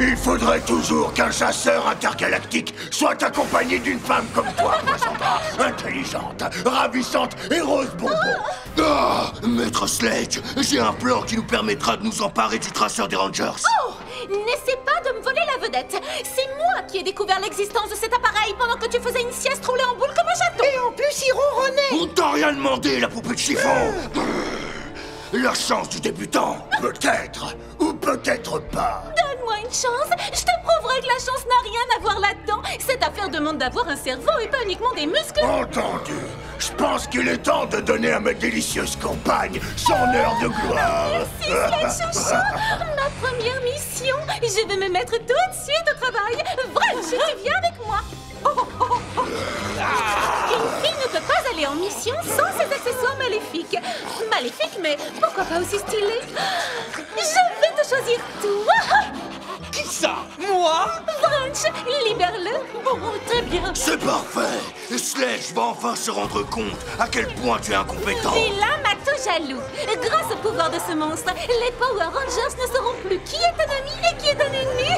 Il faudrait toujours qu'un chasseur intergalactique soit accompagné d'une femme comme toi, Poissondra. Intelligente, ravissante et rose bonbon. Ah, Maître Sledge, j'ai un plan qui nous permettra de nous emparer du traceur des Rangers. Oh! N'essaie pas de me voler la vedette. C'est moi qui ai découvert l'existence de cet appareil pendant que tu faisais une sieste roulée en boule comme un chaton. Et en plus, il ronronnait. On t'a rien demandé, la poupée de chiffon. La chance du débutant, peut-être, ou peut-être pas. Donne-moi une chance. Je te prouverai que la chance n'a rien à voir là-dedans. Cette affaire demande d'avoir un cerveau et pas uniquement des muscles. Entendu. Je pense qu'il est temps de donner à ma délicieuse compagne son heure de gloire. Merci, Sledge Chouchou. Ma première mission. Je vais me mettre tout de suite au travail. Vrunch, tu viens avec moi. Une fille ne peut pas aller en mission sans ses accessoires maléfiques. Maléfiques, mais pourquoi pas aussi stylés? Je vais te choisir toi. Qui ça? Moi? Vrunch, libère-le. Oh, très bien. C'est parfait. Sledge va enfin se rendre compte à quel point tu es incompétent. Vilain matou jaloux. Grâce au pouvoir de ce monstre, les Power Rangers ne sauront plus qui est un ami et qui est un ennemi.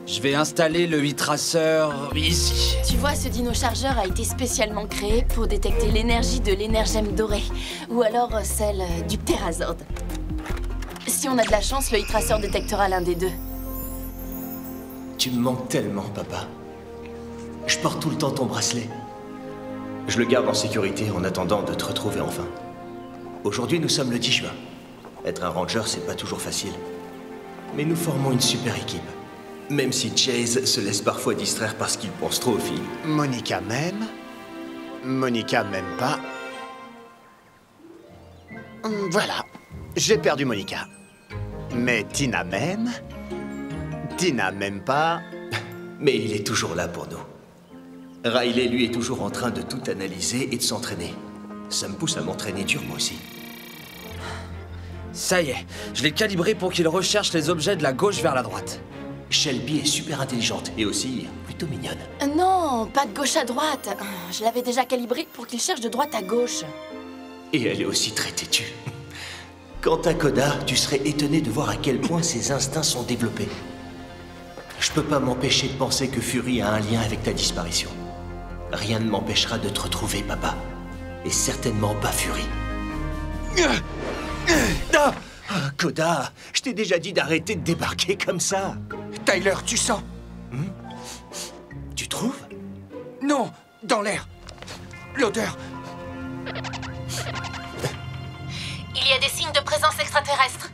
Je vais installer le 8 traceur ici. Tu vois, ce dino-chargeur a été spécialement créé pour détecter l'énergie de l'énergème doré. Ou alors celle du Pterazord. Si on a de la chance, le traceur détectera l'un des deux. Tu me manques tellement, papa. Je porte tout le temps ton bracelet. Je le garde en sécurité en attendant de te retrouver enfin. Aujourd'hui, nous sommes le 10 juin. Être un ranger, c'est pas toujours facile. Mais nous formons une super équipe. Même si Chase se laisse parfois distraire parce qu'il pense trop aux filles. Monica m'aime. Monica m'aime pas. Voilà, j'ai perdu Monica. Mais Tina m'aime. Tina m'aime pas. Mais il est toujours là pour nous. Riley, lui, est toujours en train de tout analyser et de s'entraîner. Ça me pousse à m'entraîner dur, moi aussi. Ça y est, je l'ai calibré pour qu'il recherche les objets de la gauche vers la droite. Shelby est super intelligente et aussi plutôt mignonne. Non, pas de gauche à droite. Je l'avais déjà calibré pour qu'il cherche de droite à gauche. Et elle est aussi très têtue. Quant à Koda, tu serais étonné de voir à quel point ses instincts sont développés. Je peux pas m'empêcher de penser que Fury a un lien avec ta disparition. Rien ne m'empêchera de te retrouver, papa. Et certainement pas Fury. Ah, Koda, je t'ai déjà dit d'arrêter de débarquer comme ça. Tyler, tu sens? Tu trouves? Non, dans l'air. L'odeur. Il y a des signes de présence extraterrestre.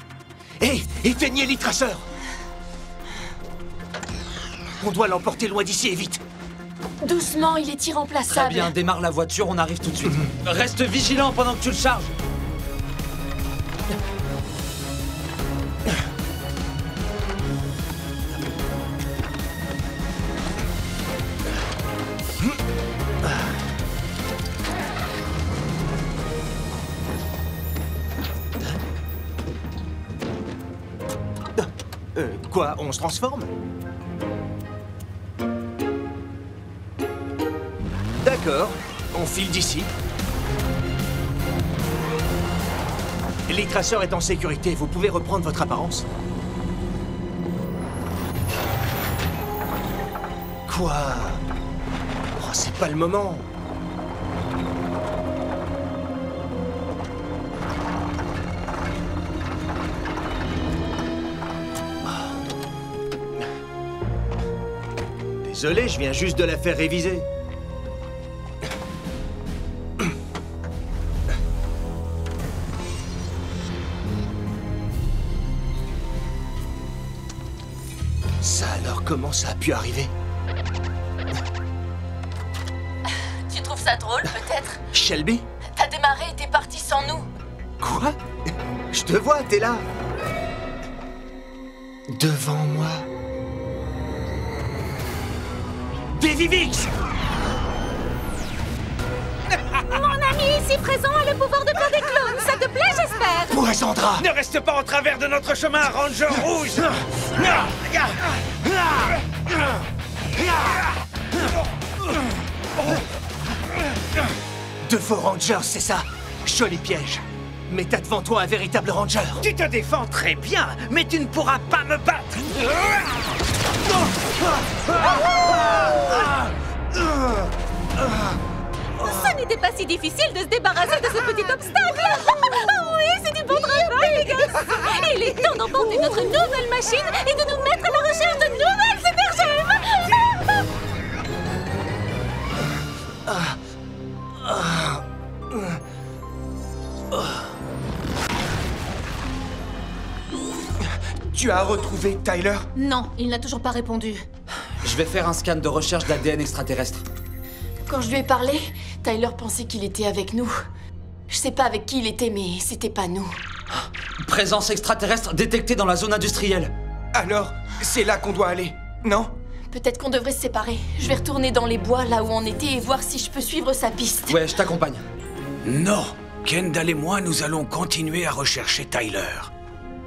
Hé, éteignez les traceurs. On doit l'emporter loin d'ici et vite. Doucement, il est irremplaçable. Très bien, démarre la voiture, on arrive tout de suite. Reste vigilant pendant que tu le charges. Quoi, on se transforme? D'accord, on file d'ici. Les traceurs est en sécurité, vous pouvez reprendre votre apparence. Quoi? Oh, c'est pas le moment. Désolé, je viens juste de la faire réviser. Ça alors, comment ça a pu arriver? Tu trouves ça drôle, peut-être? Shelby? T'as démarré et t'es parti sans nous. Quoi? Je te vois, t'es là. Devant moi. Vivivix! Mon ami ici présent a le pouvoir de faire des clones. Ça te plaît, j'espère? Poisandra! Ne reste pas en travers de notre chemin, Ranger Rouge! De faux rangers, c'est ça? Joli piège. Mais t'as devant toi un véritable ranger. Tu te défends très bien, mais tu ne pourras pas me battre! Ça n'était pas si difficile de se débarrasser de ce petit obstacle. Oui, c'est du bon travail, les gars. Il est temps d'emporter notre nouvelle machine et de nous mettre à la recherche de nouvelles énergèmes. Tu as retrouvé Tyler? Non, il n'a toujours pas répondu. Je vais faire un scan de recherche d'ADN extraterrestre. Quand je lui ai parlé, Tyler pensait qu'il était avec nous. Je sais pas avec qui il était, mais c'était pas nous. Présence extraterrestre détectée dans la zone industrielle. Alors, c'est là qu'on doit aller, non? Peut-être qu'on devrait se séparer. Je vais retourner dans les bois, là où on était, et voir si je peux suivre sa piste. Ouais, je t'accompagne. Non, Kendall et moi, nous allons continuer à rechercher Tyler.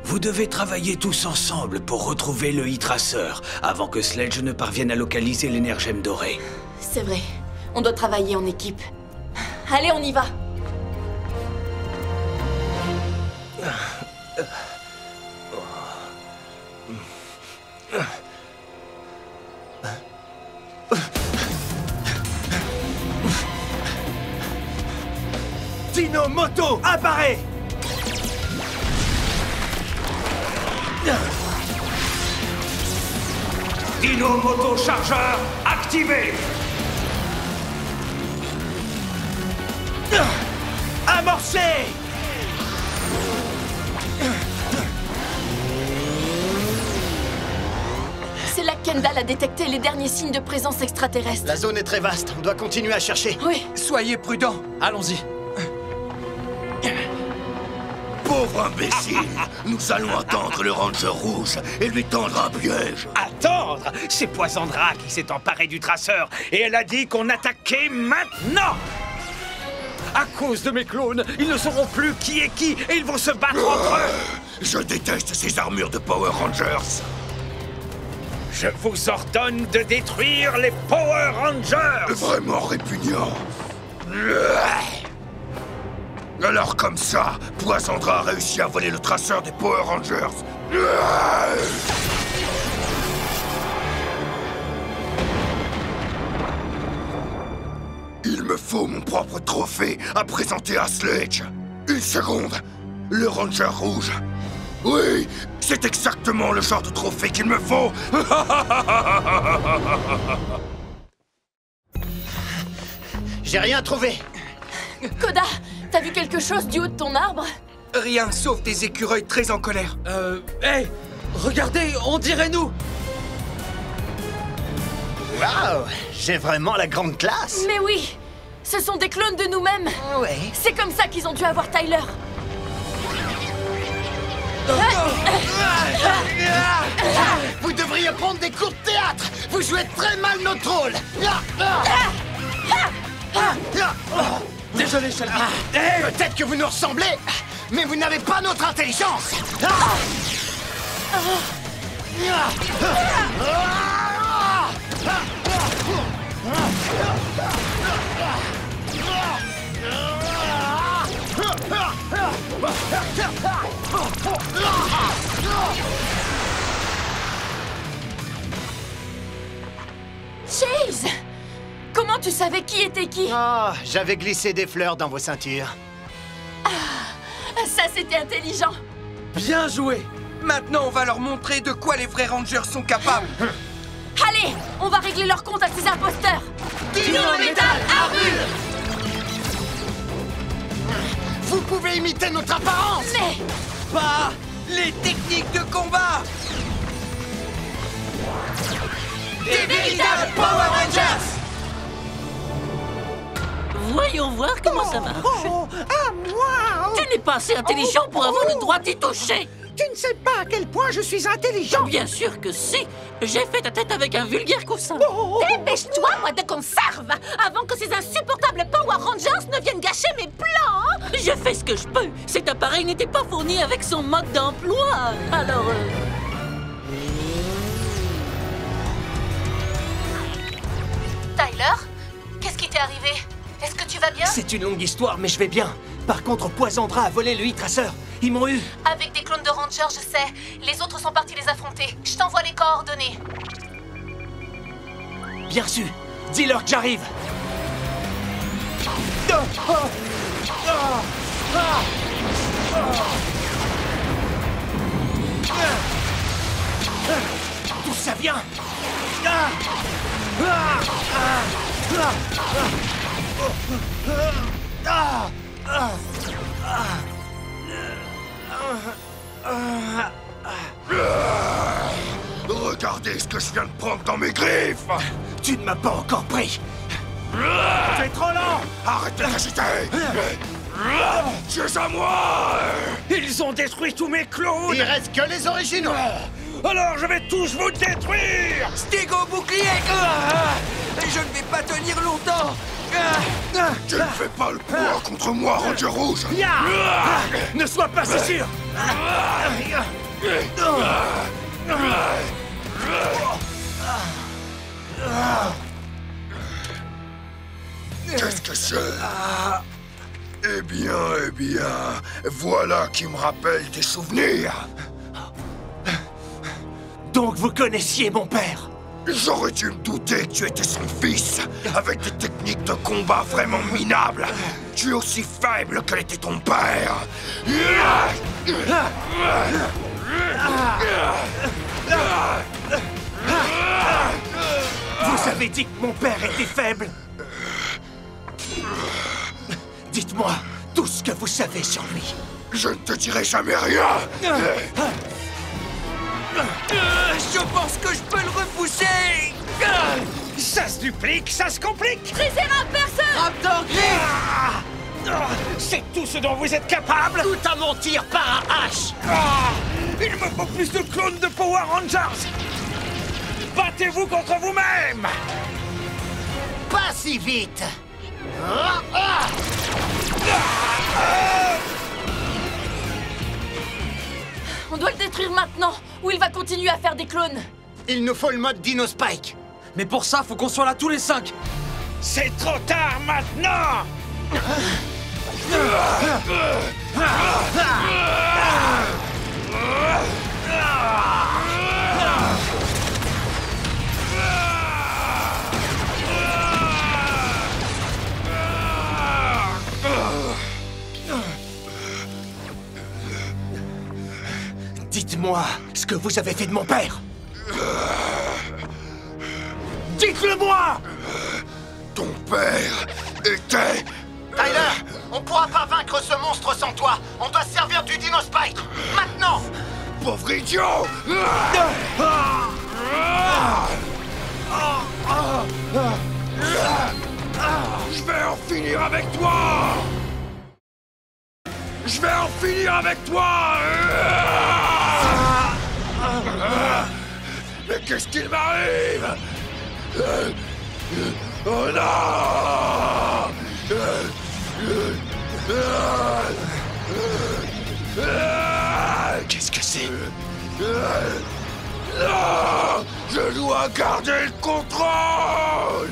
Vous devez travailler tous ensemble pour retrouver le E-Tracer avant que Sledge ne parvienne à localiser l'énergème dorée. C'est vrai. On doit travailler en équipe. Allez, on y va. Dino Moto, apparaît! Dino Moto Chargeur activé! Amorcé! C'est là que Kendall a détecté les derniers signes de présence extraterrestre. La zone est très vaste, on doit continuer à chercher. Oui. Soyez prudents. Allons-y. Pauvre imbécile! Nous allons attendre le Ranger Rouge et lui tendre un piège. Attendre! C'est Poisandra qui s'est emparée du traceur et elle a dit qu'on attaquait maintenant! À cause de mes clones, ils ne sauront plus qui est qui et ils vont se battre entre eux! Je déteste ces armures de Power Rangers. Je vous ordonne de détruire les Power Rangers! Vraiment répugnant. Alors comme ça, Poisandra a réussi à voler le traceur des Power Rangers. Il me faut mon propre trophée à présenter à Sledge. Une seconde. Le Ranger Rouge. Oui, c'est exactement le genre de trophée qu'il me faut. J'ai rien trouvé. Koda, t'as vu quelque chose du haut de ton arbre? Rien sauf des écureuils très en colère. Hey, regardez, on dirait nous. Waouh, j'ai vraiment la grande classe. Mais oui, ce sont des clones de nous-mêmes. Ouais. C'est comme ça qu'ils ont dû avoir Tyler. Vous devriez prendre des cours de théâtre. Vous jouez très mal notre rôle. Désolé, Shelby. Peut-être que vous nous ressemblez, mais vous n'avez pas notre intelligence. Chase! Comment tu savais qui était qui? Ah, j'avais glissé des fleurs dans vos ceintures. Ça, c'était intelligent. Bien joué. Maintenant, on va leur montrer de quoi les vrais Rangers sont capables. Allez, on va régler leur compte à ces imposteurs. Dino Metal Armure! Vous pouvez imiter notre apparence! Mais Pas les techniques de combat. Des véritables Power Rangers! Voyons voir comment ça marche. Oh, à moi! Tu n'es pas assez intelligent pour avoir le droit d'y toucher. Tu ne sais pas à quel point je suis intelligent! Bien sûr que si. J'ai fait ta tête avec un vulgaire coussin. Oh. Dépêche-toi, moi de conserve, avant que ces insupportables Power Rangers ne viennent gâcher mes plans. Je fais ce que je peux. Cet appareil n'était pas fourni avec son mode d'emploi. Alors... Tyler, qu'est-ce qui t'est arrivé? Est-ce que tu vas bien? C'est une longue histoire, mais je vais bien. Par contre, Poisandra a volé le Heatracer. Ils m'ont eu. Avec des clones de Rangers, je sais. Les autres sont partis les affronter. Je t'envoie les coordonnées. Bien sûr. Dis-leur que j'arrive. D'où ça vient? Regardez ce que je viens de prendre dans mes griffes. Tu ne m'as pas encore pris. T'es trop lent. Arrête de t'agiter. C'est à moi. Ils ont détruit tous mes clones. Il reste que les originaux! Alors je vais tous vous détruire. Stego bouclier. Je ne vais pas tenir longtemps. Tu ne fais pas le poids contre moi, Ranger Rouge. Ne sois pas si sûr. Qu'est-ce que c'est? Eh bien, voilà qui me rappelle tes souvenirs. Donc vous connaissiez mon père? J'aurais dû me douter que tu étais son fils, avec des techniques de combat vraiment minables. Tu es aussi faible que l'était ton père. Vous avez dit que mon père était faible. Dites-moi tout ce que vous savez sur lui. Je ne te dirai jamais rien. Je pense que je peux le repousser. Ça se duplique, ça se complique. Raptor Grip. C'est tout ce dont vous êtes capable. Tout à mentir par un H! Il me faut plus de clones de Power Rangers. Battez-vous contre vous-même. Pas si vite! On doit le détruire maintenant, ou il va continuer à faire des clones. Il nous faut le mode Dino Spike! Mais pour ça, faut qu'on soit là tous les 5. C'est trop tard maintenant. Dites-moi ce que vous avez fait de mon père. Dites-le-moi! Ton père était... Tyler, on pourra pas vaincre ce monstre sans toi! On doit se servir du Dino Spike! Maintenant! Pauvre idiot! Je vais en finir avec toi! Je vais en finir avec toi! Mais qu'est-ce qu'il m'arrive? Oh non! Qu'est-ce que c'est? Non! Je dois garder le contrôle!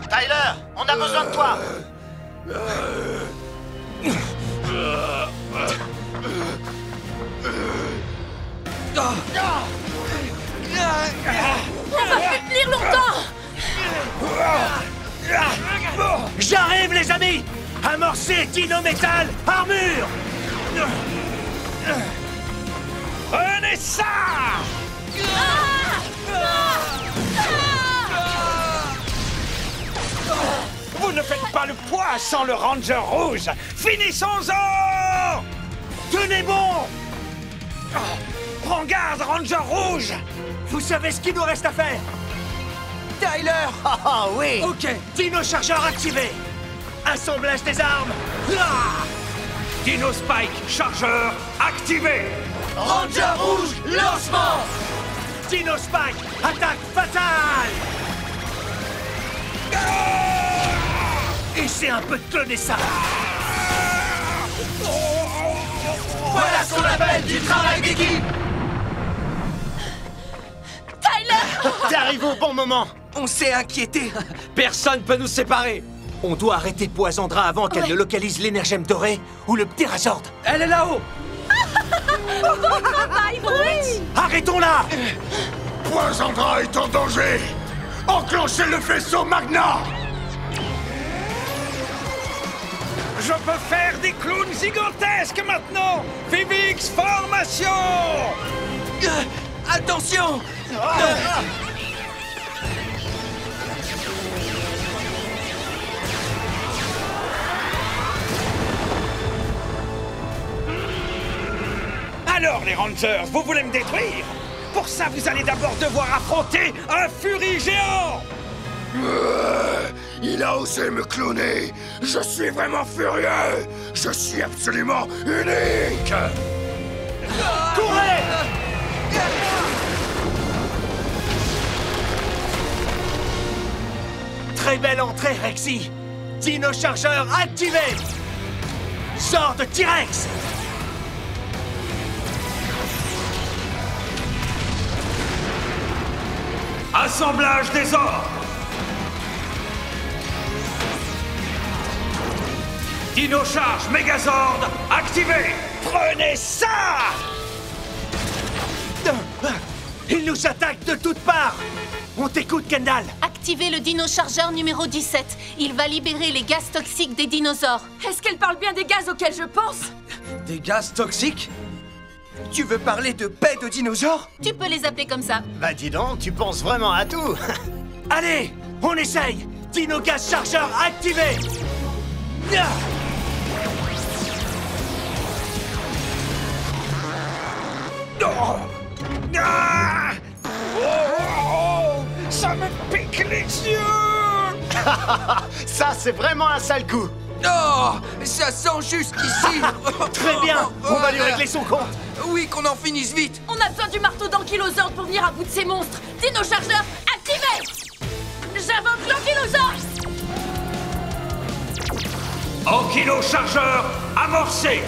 Tyler, on a besoin de toi! On va plus tenir longtemps. J'arrive, les amis! Amorcez Dino Metal Armure! Prenez ça! Vous ne faites pas le poids sans le Ranger rouge! Finissons-en! Tenez bon! Prends garde, Ranger rouge! Vous savez ce qu'il nous reste à faire? Tyler! Ah oui! Ok. Dino chargeur activé! Assemblage des armes! Ah! Dino Spike, chargeur, activé! Ranger rouge, lancement! Dino Spike, attaque fatale! Et c'est un peu de cloner ça! Voilà ce qu'on appelle du travail d'équipe! Tyler! T'arrives au bon moment! On s'est inquiété! Personne peut nous séparer! On doit arrêter Poisandra avant qu'elle ne localise l'énergème dorée ou le ptérazorde! Elle est là-haut! Bon travail, Brett! Arrêtons-la! Poisandra est en danger! Enclenchez le faisceau Magna! Je peux faire des clowns gigantesques maintenant! Vivix formation! Attention! Alors, les Rangers, vous voulez me détruire? Pour ça, vous allez d'abord devoir affronter un Fury géant! Il a osé me cloner! Je suis vraiment furieux! Je suis absolument unique! Courez! Très belle entrée, Rexy! Dino chargeur activé! Sort de T-Rex! Assemblage des ordres! Dino charge Megazord activé! Prenez ça! Il nous attaque de toutes parts! On t'écoute, Kendall! Activez le dino chargeur numéro 17. Il va libérer les gaz toxiques des dinosaures. Est-ce qu'elle parle bien des gaz auxquels je pense? Des gaz toxiques? Tu veux parler de paix de dinosaures? Tu peux les appeler comme ça. Bah dis donc, tu penses vraiment à tout! Allez, on essaye! Dino gaz chargeur activé! Oh! Ah! Oh! Ça me pique les yeux! Ça, c'est vraiment un sale coup! Oh, ça sent jusqu'ici. Très bien, on va lui régler son compte. Oui, qu'on en finisse vite. On a besoin du marteau d'Ankylosord pour venir à bout de ces monstres. Dino chargeur activé! J'invoque l'Ankylosord! Ankylo chargeur amorcé!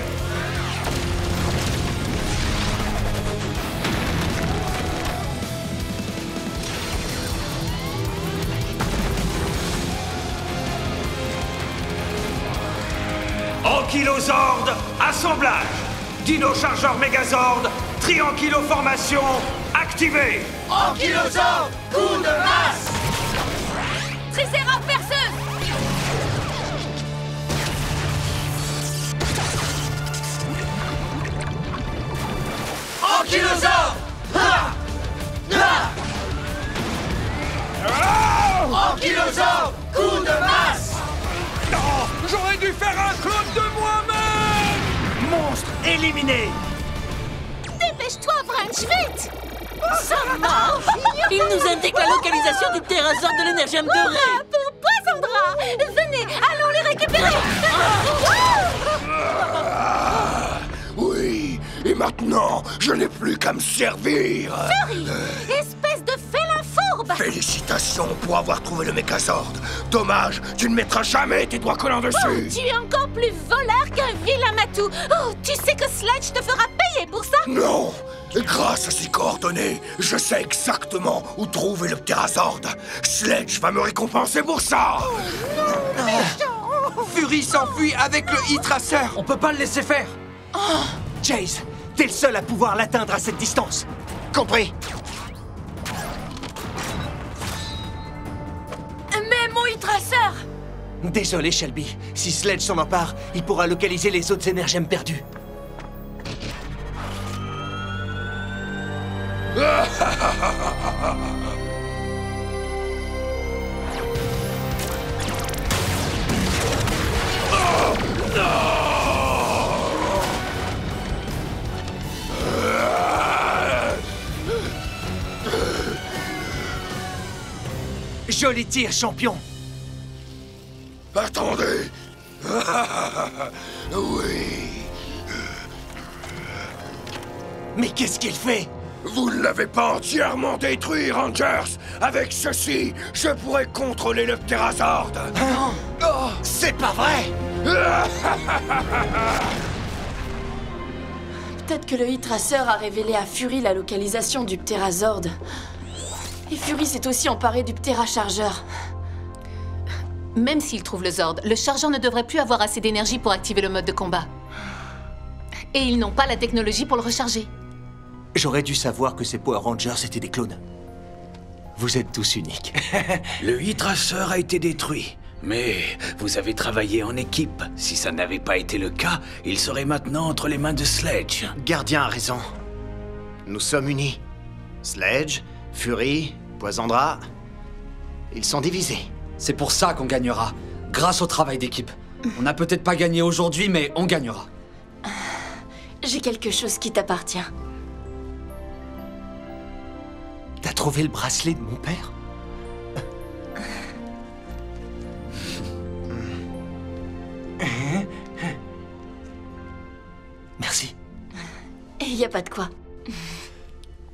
Ankylosord assemblage! Dino chargeur Megazord, triankyloformation activée! Ankylosord, coup de masse! Tricératop perceuse! Ankylosord! Ha! Ha! Ankylosord, coup de masse! Non! J'aurais dû faire un clone de moi-même! Monstre éliminé! Dépêche-toi, Branch, vite! Ça marche! Il nous indique la localisation du ptérazord de l'énergème dorée! Hurrah pour Poisandra! Venez, allons les récupérer! Oui, et maintenant, je n'ai plus qu'à me servir. Fury! Espèce de félin fourbe! Félicitations pour avoir trouvé le Megazord. Dommage, tu ne mettras jamais tes doigts collants Oh, dessus. tu es encore plus voleur qu'un vilain matou! Oh, tu sais que Sledge te fera payer pour ça? Non! Grâce à ses coordonnées, je sais exactement où trouver le ptérazord. Sledge va me récompenser pour ça. Fury s'enfuit avec le e-tracer. On peut pas le laisser faire. Chase, t'es le seul à pouvoir l'atteindre à cette distance. Compris. traceur! Désolé, Shelby. Si Sledge s'en empare, il pourra localiser les autres énergèmes perdus. Joli tir, champion! Attendez. Oui. Mais qu'est-ce qu'il fait? Vous ne l'avez pas entièrement détruit, Rangers. Avec ceci, je pourrais contrôler le Pterazord. Oh, c'est pas vrai! Peut-être que le Heat-Tracer a révélé à Fury la localisation du Pterazord. Et Fury s'est aussi emparé du Pterachargeur. Même s'il trouve le Zord, le chargeur ne devrait plus avoir assez d'énergie pour activer le mode de combat. Et ils n'ont pas la technologie pour le recharger. J'aurais dû savoir que ces Power Rangers étaient des clones. Vous êtes tous uniques. Le Heat-Tracer a été détruit. Mais vous avez travaillé en équipe. Si ça n'avait pas été le cas, il serait maintenant entre les mains de Sledge. Gardien a raison. Nous sommes unis. Sledge, Fury, Poisandra... Ils sont divisés. C'est pour ça qu'on gagnera. Grâce au travail d'équipe. On n'a peut-être pas gagné aujourd'hui, mais on gagnera. J'ai quelque chose qui t'appartient. T'as trouvé le bracelet de mon père? Merci. Il n'y a pas de quoi.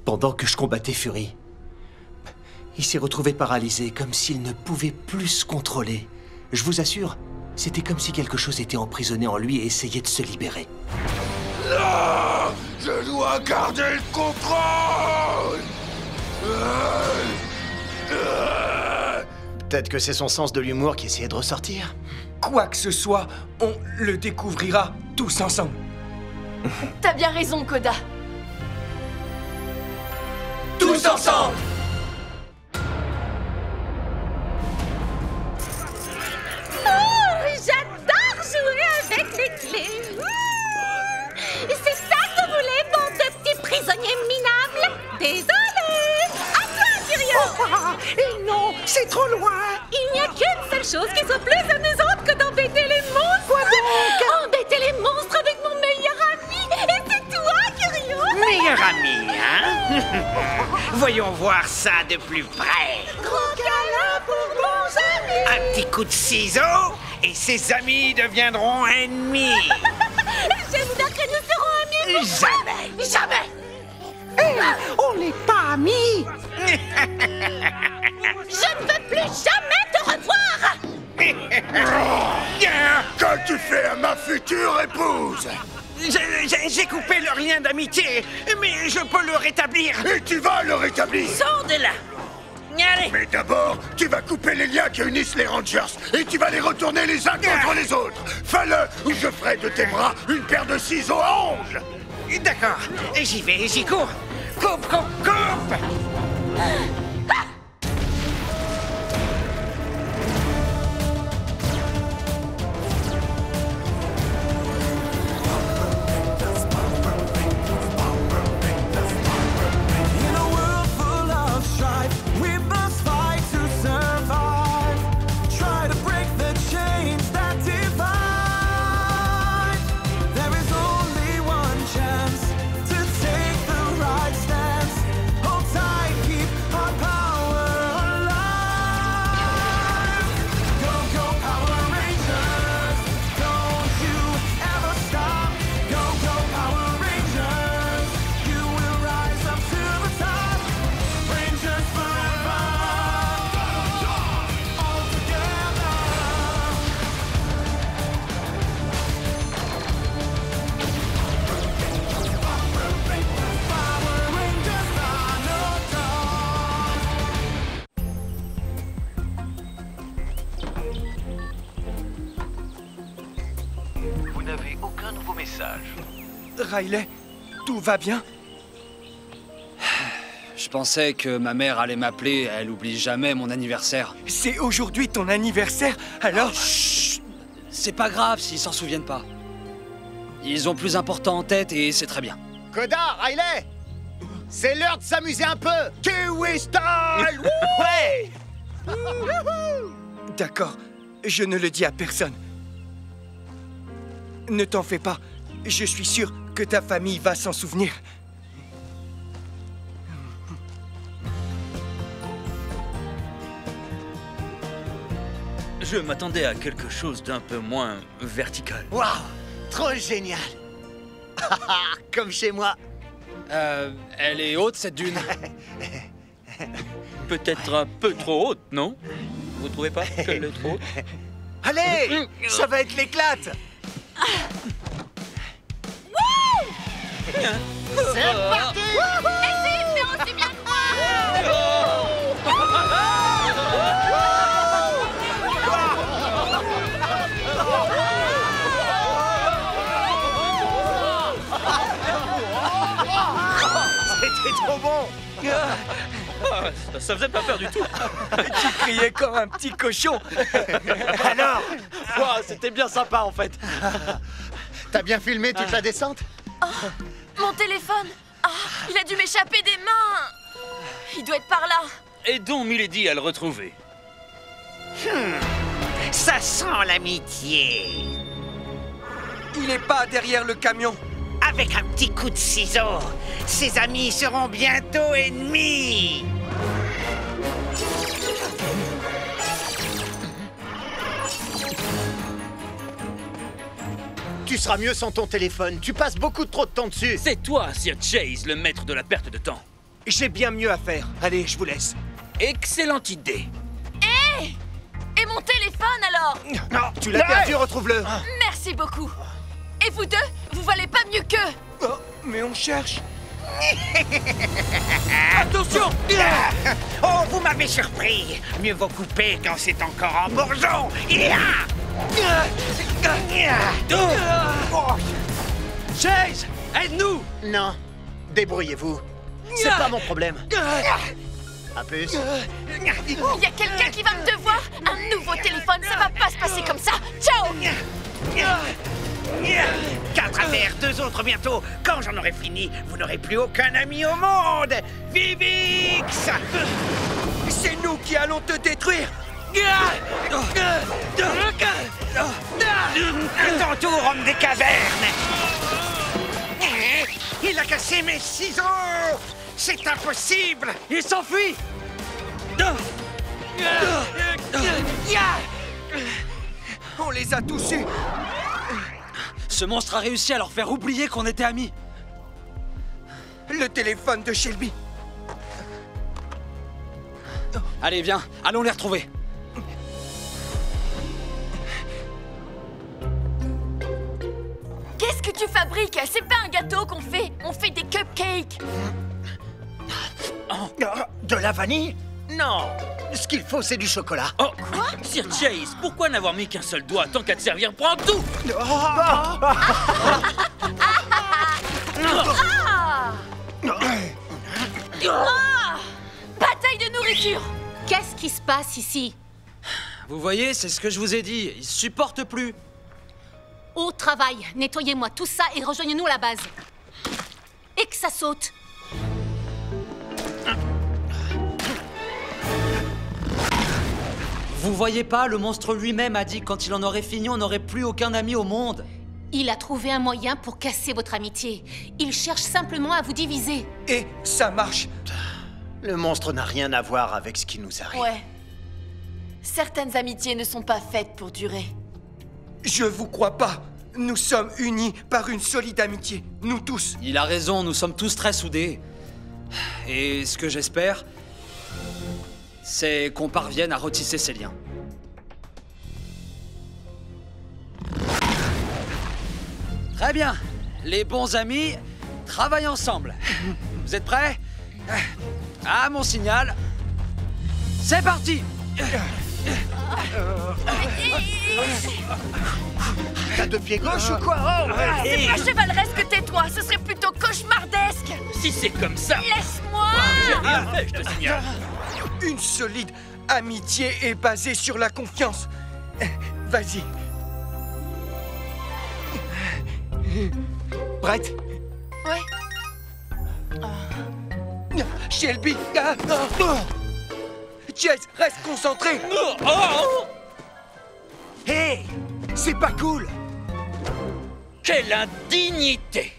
Pendant que je combattais Fury, il s'est retrouvé paralysé, comme s'il ne pouvait plus se contrôler. Je vous assure, c'était comme si quelque chose était emprisonné en lui et essayait de se libérer. Non! Je dois garder le contrôle! Peut-être que c'est son sens de l'humour qui essayait de ressortir. Quoi que ce soit, on le découvrira tous ensemble. T'as bien raison, Koda. Tous ensemble! J'adore jouer avec les clés. C'est ça que vous voulez, bande de petits prisonniers minables? Désolé. À toi, Tyrion. Et non, c'est trop loin. Il n'y a qu'une seule chose qui soit plus amusante que d'embêter les monstres. Quoi donc? Embêter les monstres avec mon meilleur ami. Et c'est toi, Tyrion. Meilleur ami, hein? Voyons voir ça de plus près. Gros câlin pour mon ami. Un petit coup de ciseau, et ses amis deviendront ennemis. J'espère que nous serons amis. Jamais, jamais. Hey, on n'est pas amis. Je ne veux plus jamais te revoir. Qu'as-tu fait à ma future épouse? J'ai coupé leur lien d'amitié, mais je peux le rétablir. Et tu vas le rétablir! Sors de là. Allez. Mais d'abord, tu vas couper les liens qui unissent les Rangers et tu vas les retourner les uns contre les autres. Fais-le ou je ferai de tes bras une paire de ciseaux à ongles. D'accord, j'y vais, j'y cours. Coupe, coupe, coupe. Aucun nouveau message. Riley, tout va bien? Je pensais que ma mère allait m'appeler, elle oublie jamais mon anniversaire. C'est aujourd'hui ton anniversaire, alors... Chut! C'est pas grave s'ils s'en souviennent pas. Ils ont plus important en tête et c'est très bien. Koda, Riley, c'est l'heure de s'amuser un peu. Kiwi style. Ouais. D'accord, je ne le dis à personne. Ne t'en fais pas, je suis sûr que ta famille va s'en souvenir. Je m'attendais à quelque chose d'un peu moins vertical. Waouh, trop génial. Comme chez moi. Elle est haute cette dune. Peut-être un peu trop haute, non? Vous trouvez pas qu'elle est trop haute? Allez, ça va être l'éclate. C'est parti. Essayez de faire aussi bien que moi. C'était trop bon. Ça faisait pas peur du tout. Tu criais comme un petit cochon. Alors, Wow, c'était bien sympa en fait. t'as bien filmé toute la descente? Mon téléphone! Ah, il a dû m'échapper des mains! Il doit être par là! Aidons Milady à le retrouver. Ça sent l'amitié. Il est pas derrière le camion. Avec un petit coup de ciseau, ses amis seront bientôt ennemis. Tu seras mieux sans ton téléphone. Tu passes beaucoup trop de temps dessus. C'est toi, Sir Chase, le maître de la perte de temps. J'ai bien mieux à faire. Allez, je vous laisse. Excellente idée. Hé! Et mon téléphone alors? Non, tu l'as perdu, retrouve-le. Merci beaucoup! Et vous deux, vous valez pas mieux qu'eux! Oh, mais on cherche. Attention! Oh, vous m'avez surpris. Mieux vaut couper quand c'est encore en bourgeon. Chase, aide-nous! Non, débrouillez-vous. C'est pas mon problème. À plus. Il y a quelqu'un qui va me devoir un nouveau téléphone, ça va pas se passer comme ça! Ciao! 4 amers, 2 autres bientôt. Quand j'en aurai fini, vous n'aurez plus aucun ami au monde. Vivix! C'est nous qui allons te détruire. À ton tour, homme des cavernes. Il a cassé mes ciseaux. C'est impossible. Il s'enfuit! On les a tous eus. Ce monstre a réussi à leur faire oublier qu'on était amis. Le téléphone de Shelby. Allez, viens, allons les retrouver. Qu'est-ce que tu fabriques? C'est pas un gâteau qu'on fait, on fait des cupcakes! De la vanille? Non. Ce qu'il faut, c'est du chocolat. Oh, quoi? Sir Chase, pourquoi n'avoir mis qu'un seul doigt tant qu'à te servir? Prends tout! Bataille de nourriture! Qu'est-ce qui se passe ici? Vous voyez, c'est ce que je vous ai dit. Ils supportent plus. Au travail, nettoyez-moi tout ça et rejoignez-nous à la base. Et que ça saute. Vous voyez pas, le monstre lui-même a dit que quand il en aurait fini, on n'aurait plus aucun ami au monde. Il a trouvé un moyen pour casser votre amitié. Il cherche simplement à vous diviser. Et ça marche. Le monstre n'a rien à voir avec ce qui nous arrive. Ouais. Certaines amitiés ne sont pas faites pour durer. Je vous crois pas. Nous sommes unis par une solide amitié. Nous tous. Il a raison, nous sommes tous très soudés. Et ce que j'espère, c'est qu'on parvienne à retisser ces liens. Très bien. Les bons amis travaillent ensemble. Vous êtes prêts? À mon signal. C'est parti! T'as 2 pieds gauche ou quoi? Oh, C'est pas chevaleresque, tais-toi, ce serait plutôt cauchemardesque! Si c'est comme ça... Laisse-moi! bien fait, je te signale. Une solide amitié est basée sur la confiance. Vas-y. Prête? Ouais. Shelby! Chase, reste concentré! Hé! C'est pas cool! Quelle indignité!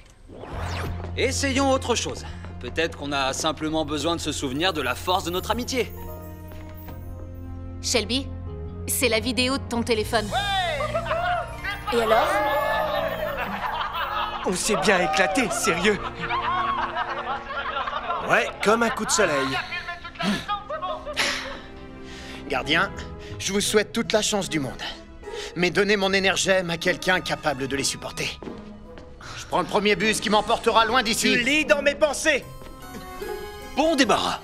Essayons autre chose. Peut-être qu'on a simplement besoin de se souvenir de la force de notre amitié. Shelby, c'est la vidéo de ton téléphone. Et alors? On s'est bien éclaté, sérieux. Ouais, comme un coup de soleil. Gardien, je vous souhaite toute la chance du monde. Mais donnez mon énergème à quelqu'un capable de les supporter. Je prends le premier bus qui m'emportera loin d'ici. Tu lis dans mes pensées. Bon débarras.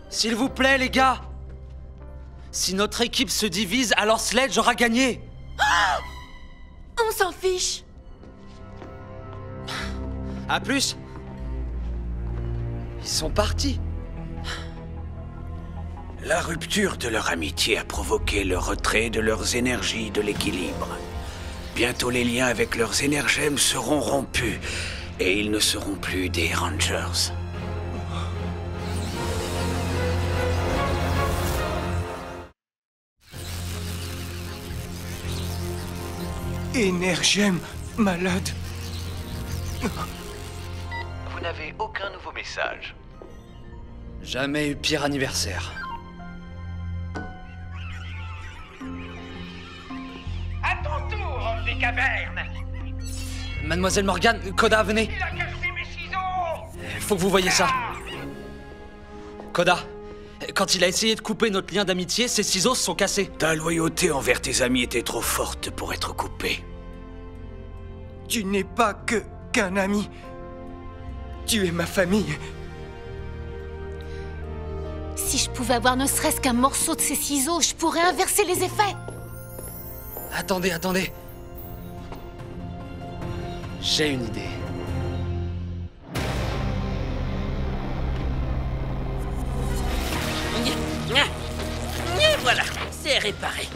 S'il vous plaît, les gars. Si notre équipe se divise, alors Sledge aura gagné. On s'en fiche. À plus. Ils sont partis. La rupture de leur amitié a provoqué le retrait de leurs énergies de l'équilibre. Bientôt les liens avec leurs énergèmes seront rompus et ils ne seront plus des Rangers. Énergème, malade. Vous n'avez aucun nouveau message. Jamais eu pire anniversaire. À ton tour, homme des cavernes! Mademoiselle Morgane, Koda, venez. Il a cassé mes ciseaux! Faut que vous voyez ça. Koda, quand il a essayé de couper notre lien d'amitié, ses ciseaux se sont cassés. Ta loyauté envers tes amis était trop forte pour être coupée. Tu n'es pas qu'un ami. Tu es ma famille. Si je pouvais avoir ne serait-ce qu'un morceau de ces ciseaux, je pourrais inverser les effets. Attendez. J'ai une idée. Et voilà, c'est réparé.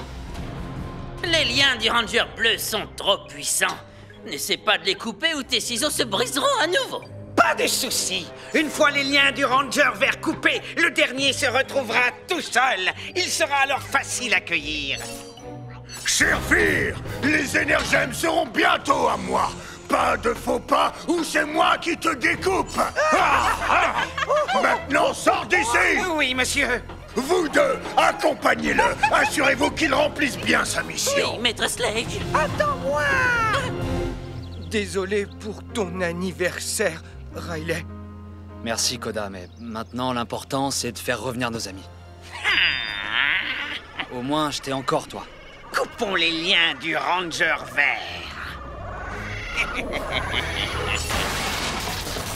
Les liens du Ranger bleu sont trop puissants. N'essaie pas de les couper ou tes ciseaux se briseront à nouveau. Pas de soucis. Une fois les liens du Ranger vert coupés, le dernier se retrouvera tout seul. Il sera alors facile à cueillir. Cher-Fir, les énergèmes seront bientôt à moi. Pas de faux pas ou c'est moi qui te découpe. Maintenant, sors d'ici. Oui, monsieur. Vous deux, accompagnez-le. Assurez-vous qu'il remplisse bien sa mission. Oui, maître Sledge. Attends-moi. Désolé pour ton anniversaire, Riley. Merci, Koda, mais maintenant, l'important, c'est de faire revenir nos amis. Au moins, je t'ai encore, toi. Coupons les liens du Ranger vert.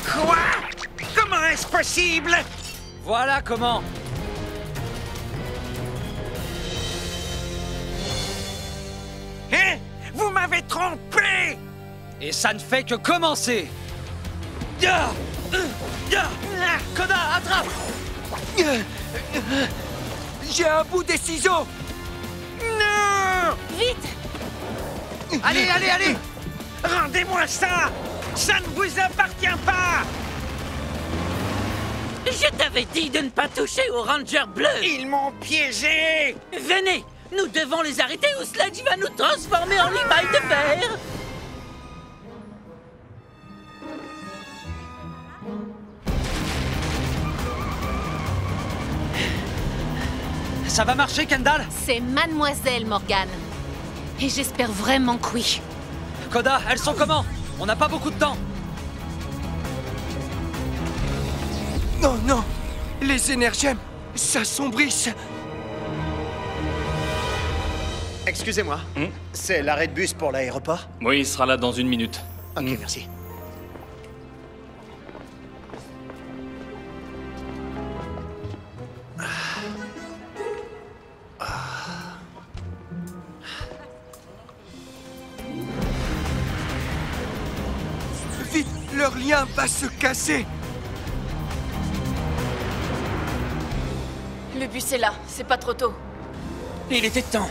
Quoi? Comment est-ce possible? Voilà comment. Hein? Vous m'avez trompé! Et ça ne fait que commencer. Koda, attrape! J'ai un bout des ciseaux. Non! Vite! Allez! Rendez-moi ça! Ça ne vous appartient pas! Je t'avais dit de ne pas toucher aux Rangers bleus. Ils m'ont piégé! Venez, nous devons les arrêter ou Sledge va nous transformer en limaille de fer. Ça va marcher, Kendall? C'est Mademoiselle Morgane. Et j'espère vraiment que oui. Koda, elles sont comment? On n'a pas beaucoup de temps. Non, les énergèmes s'assombrissent. Excusez-moi, c'est l'arrêt de bus pour l'aéroport? Oui, il sera là dans 1 minute. Ok, merci. Vite, leur lien va se casser. Le bus est là, c'est pas trop tôt. Il était temps.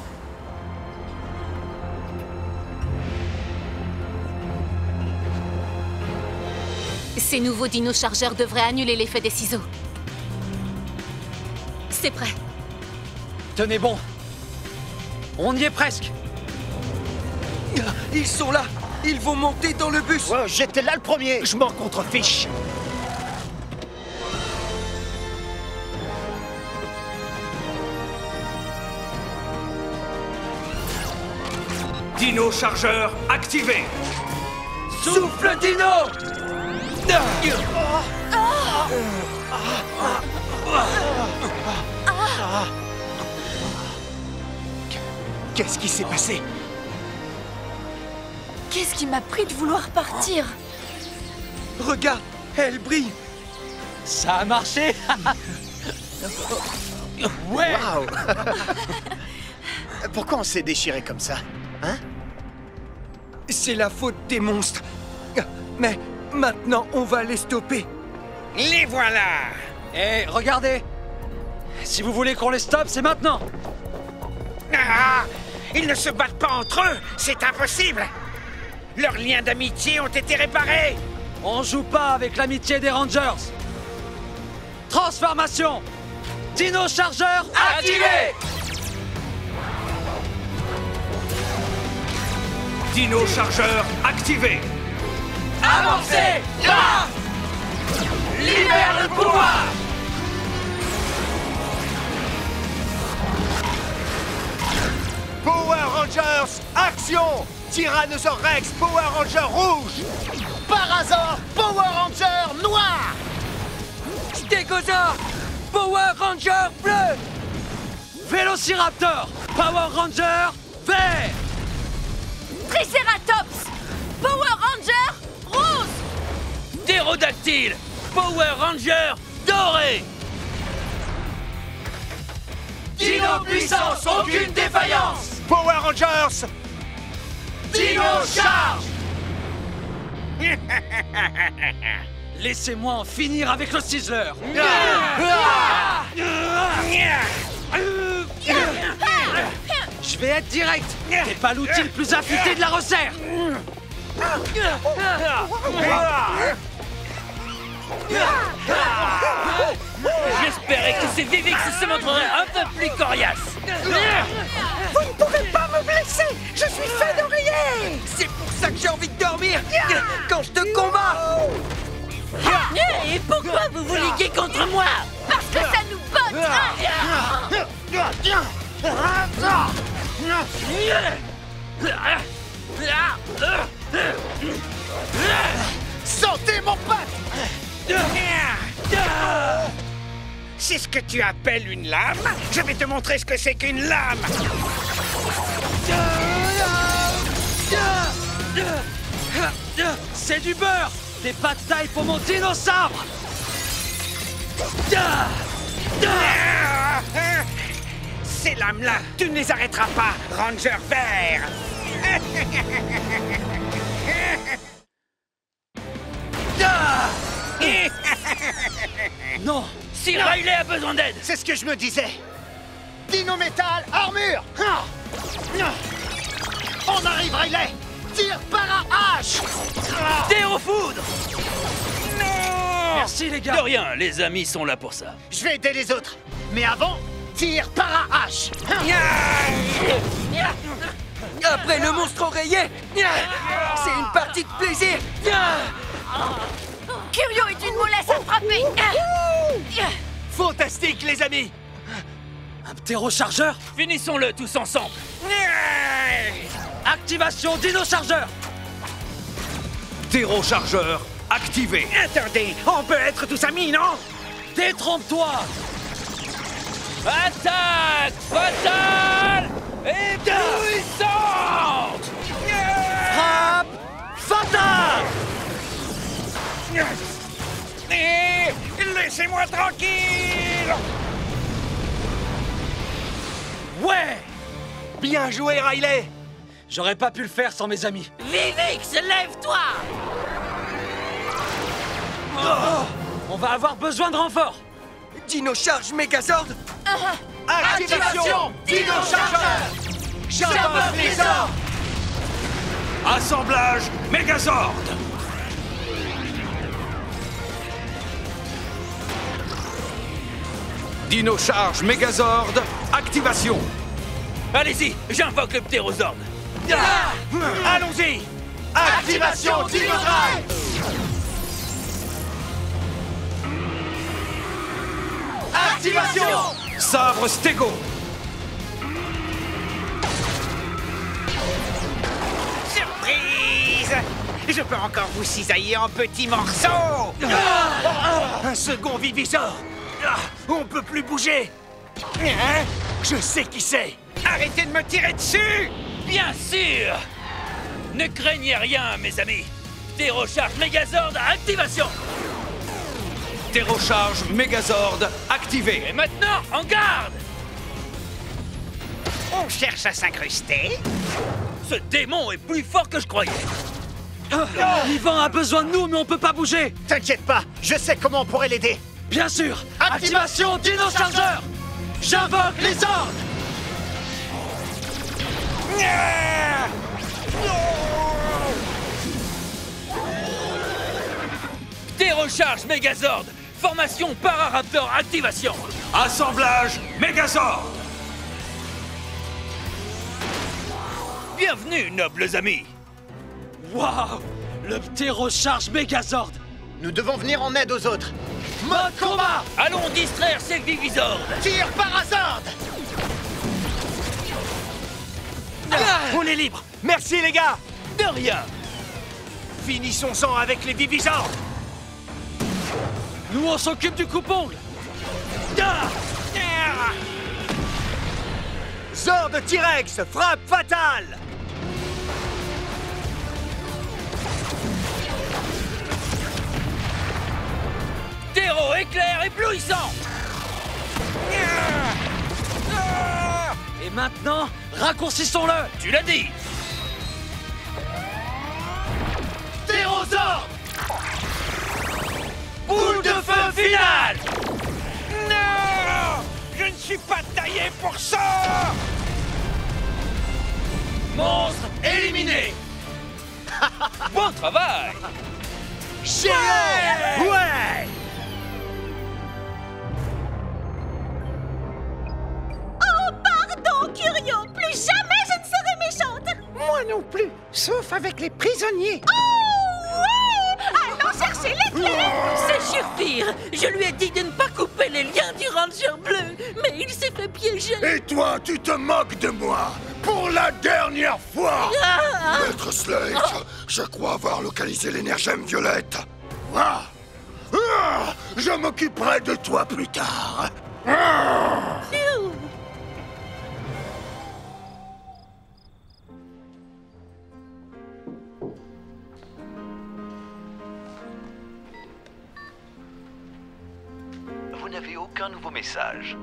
Ces nouveaux dinos-chargeurs devraient annuler l'effet des ciseaux. C'est prêt. Tenez bon. On y est presque. Ils sont là. Ils vont monter dans le bus. Oh, j'étais là le premier. Je m'en contrefiche. Dino chargeur activé. Souffle Dino. Qu'est-ce qui s'est passé? Qu'est-ce qui m'a pris de vouloir partir? Regarde, elle brille. Ça a marché. Ouais. Waouh. Pourquoi on s'est déchiré comme ça? Hein? C'est la faute des monstres. Mais maintenant, on va les stopper. Les voilà! Et regardez. Si vous voulez qu'on les stoppe, c'est maintenant. Ah! Ils ne se battent pas entre eux! C'est impossible! Leurs liens d'amitié ont été réparés! On joue pas avec l'amitié des Rangers. Transformation. Dino chargeur activé. Dino chargeur activé. Avancez. Là. Libère le pouvoir. Power Rangers, action! Tyrannosaurus Rex, Power Ranger rouge! Parasaur, Power Ranger noir! Stegosaure, Power Ranger bleu. Vélociraptor, Power Ranger vert. Triceratops, Power Ranger rose. Ptérodactyle, Power Ranger doré. Dino puissance, aucune défaillance. Power Rangers! Dino charge. Laissez-moi en finir avec le Sizzler. Je vais être direct. T'es pas l'outil le plus affûté de la resserre. J'espérais que ces Vivix se montreraient un peu plus coriaces. Vous ne pouvez pas me blesser. Je suis fait d'oreiller. C'est pour ça que j'ai envie de dormir quand je te combats. Et pourquoi vous vous liguez contre moi? Parce que ça nous botte. Sentez mon pote! C'est ce que tu appelles une lame? Je vais te montrer ce que c'est qu'une lame! C'est du beurre. Des pas de taille pour mon dinosaure. Ces lames-là, tu ne les arrêteras pas, Ranger vert! Non. Si Riley a besoin d'aide. C'est ce que je me disais. Dino métal, armure. On arrive, Riley. Tire par hache. Théo foudre. Merci les gars. De rien, les amis sont là pour ça. Je vais aider les autres. Mais avant, tire par hache. Après le monstre oreiller, c'est une partie de plaisir. Curio est une mollesse à frapper. Fantastique, les amis! Un ptérochargeur. Finissons-le tous ensemble. Activation Dino chargeur. Ptéro chargeur activé. Attendez, on peut être tous amis, non? Détrompe-toi. Attaque fatale et puissante. Frappe fatale. Laissez-moi tranquille! Ouais. Bien joué, Riley. J'aurais pas pu le faire sans mes amis. Vivix, lève-toi! On va avoir besoin de renfort. Dino charge Megazord. Activation Dino Chargeur. J'invoque les ordres. Assemblage Megazord. Dino Charge Megazord, activation. Allez-y, j'invoque le ptérozord. Allons-y. Activation Dino Drive. Activation. Sabre Stego. Surprise! Je peux encore vous cisailler en petits morceaux! Un second Vivisor! On peut plus bouger! Hein? Je sais qui c'est! Arrêtez de me tirer dessus! Bien sûr! Ne craignez rien, mes amis. Ptérocharge Megazord à activation. Ptérocharge Megazord, activé. Et maintenant, en garde! On cherche à s'incruster? Ce démon est plus fort que je croyais. Yvan a besoin de nous, mais on peut pas bouger. T'inquiète pas, je sais comment on pourrait l'aider. Bien sûr. Activation Dino Chargeur. J'invoque les ordres. Ptérocharge Megazord. Formation Pararaptor, activation. Assemblage Megazord. Bienvenue, nobles amis. Waouh! Le Ptérocharge Megazord. Nous devons venir en aide aux autres. Mode combat. Allons distraire ces Vivisords. Tire Parazord. On est libre! Merci les gars! De rien. Finissons-en avec les Vivisors! Nous, on s'occupe du coupe-ongle. Zord T-Rex, frappe fatale! Ptéro éclair éblouissant. Et maintenant, raccourcissons-le. Tu l'as dit. Ptérozord. Boule de feu finale. Non! Je ne suis pas taillé pour ça! Monstre éliminé. Bon travail. Ouais! Oh, pardon, Curio. Plus jamais je ne serai méchante. Moi non plus, sauf avec les prisonniers. Oh, ouais! Allons chercher les clés. C'est Shirtir. Je lui ai dit de ne pas couper les liens du Ranger bleu, mais il s'est fait piéger. Et toi, tu te moques de moi pour la dernière fois. Maître Slate, je crois avoir localisé l'énergème violette. Ah. Ah. Je m'occuperai de toi plus tard. Ah. Vous n'avez aucun nouveau message.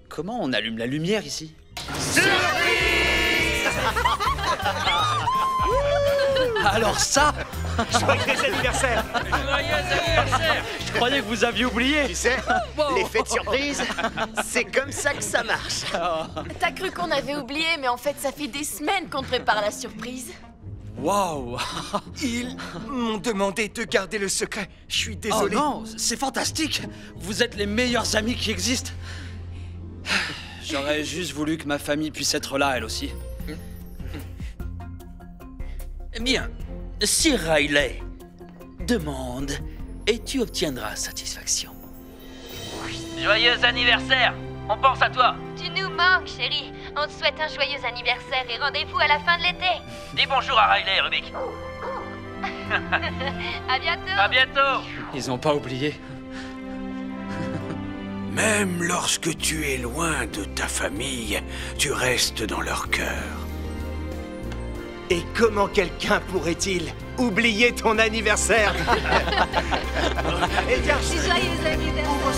Comment on allume la lumière ici? Alors ça, Joyeux anniversaire! Joyeux anniversaire. je croyais que vous aviez oublié. Tu sais, l'effet de surprise, c'est comme ça que ça marche. T'as cru qu'on avait oublié, mais en fait, ça fait des semaines qu'on te prépare la surprise. Waouh. Ils m'ont demandé de garder le secret. Je suis Oh désolé. non, c'est fantastique. Vous êtes les meilleurs amis qui existent. J'aurais juste voulu que ma famille puisse être là, elle aussi. Bien, Sir Riley, demande et tu obtiendras satisfaction. Joyeux anniversaire! On pense à toi! Tu nous manques, chérie. On te souhaite un joyeux anniversaire et rendez-vous à la fin de l'été. Dis bonjour à Riley, Rubik. À bientôt. À bientôt! Ils ont pas oublié. Même lorsque tu es loin de ta famille, tu restes dans leur cœur. Et comment quelqu'un pourrait-il oublier ton anniversaire. Et tiens, Joyeux anniversaire.